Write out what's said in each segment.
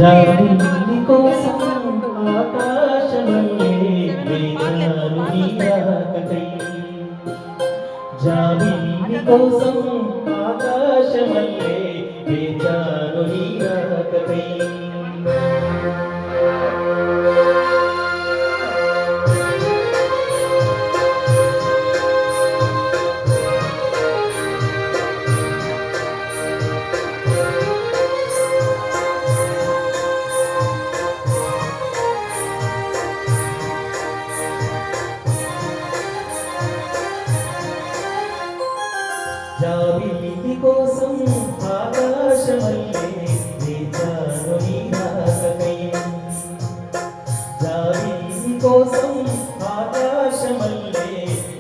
జాబిల్లి కోసం ఆకాశమల్లే వేచాను నీ రాకకై. జాబిల్లి కోసం ఆకాశమల్లే వేచాను నీ రాకకై. జాబిల్లి కోసం ఆకాశమల్లే వేచాను నీ రాకకై. జాబిల్లి కోసం ఆకాశమల్లే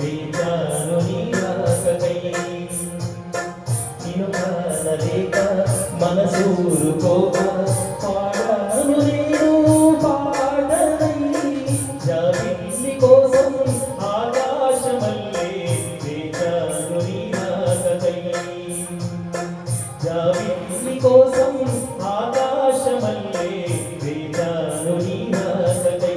వేచాను నీ రాకకై. నిన్ను కానలేక మనసూరుకోక పాడాను నేను పాటనై. జాబిల్లి కోసం ఆకాశమల్లే వేచాను నీ రాకకై. జాబిల్లి కోసం ఆకాశమల్లే వేచాను నీ రాకకై.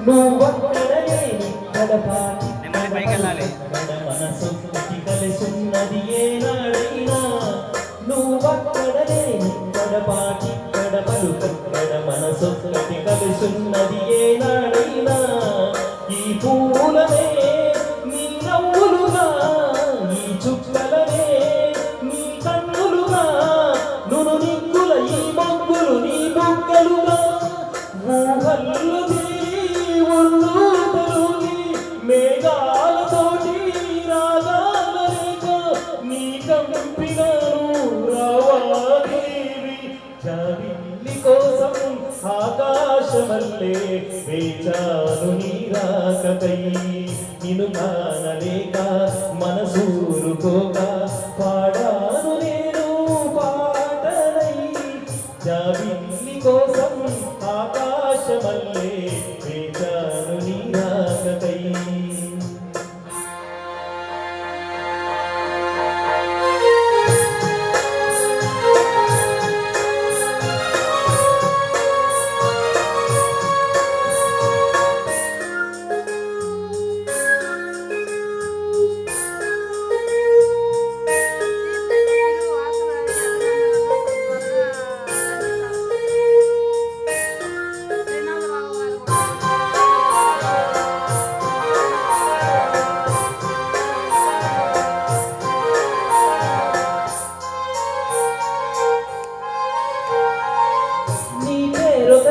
నువ్వొక్కడనే గడపాటి మనసు కలిసున్నది ఏనాడైనా. నువ్వొక్కడనే గడపాటి గడపలు కక్కడ మనసు కలిసున్నది ఏనాడైనా. ఈ పూలనే నీ నవ్వులుగా, ఈ చుక్కలనే నీ కన్నులుగా, నును నిక్కుల ఈ మొగ్గులు నీ బుగ్గలుగా. ఊహల్లో మేఘాలతోటి రాగాల రేఖ నీ కంపినను రావాదేవి. జాబిల్లి కోసం ఆకాశమల్లే వేచాను నీ రాకకై. నిన్ను కానలేక మనసూరుకోక పాడాను నేను పాటనై. జాబిల్లి కోసం ఆకాశమల్లే వేచాను నీ రాకకై.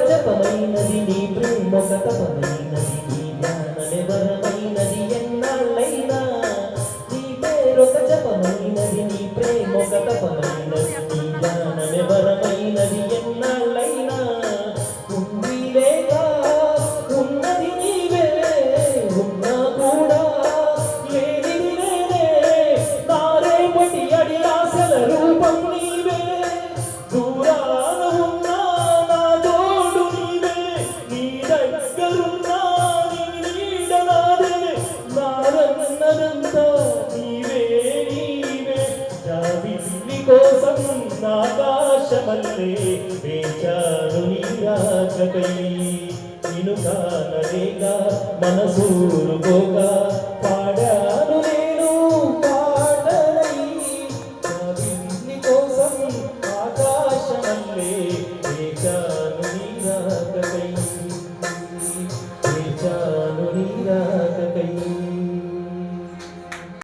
జపమైనది నీ ప్రేమ తపమైనది, నీ జ్ఞానమే వరమైనది ఎన్నాళ్ళైనా. నీ పేరొక జపమైనది, నీ ప్రేమ తపమైనది, నీ జ్ఞానమే వరమైనది ఎన్నాళ్ళైనా. ఉంది లేక ఉన్నది నీవే, ఉన్నా కూడా లేనిది నేనే. నా రేపటి అడి ఆశల రూపం నీవే. దూరాన ఉన్నా నా తోడు నీవే, నీ దగ్గరున్నా నీ నీడ నాదే. నారన్నదంతా నీవే నీవే. జాబిల్లి కోసం ఆకాశమల్లే వేచాను నీ రాకకై. నిన్ను కానలేక మనసూరుకోక పాడా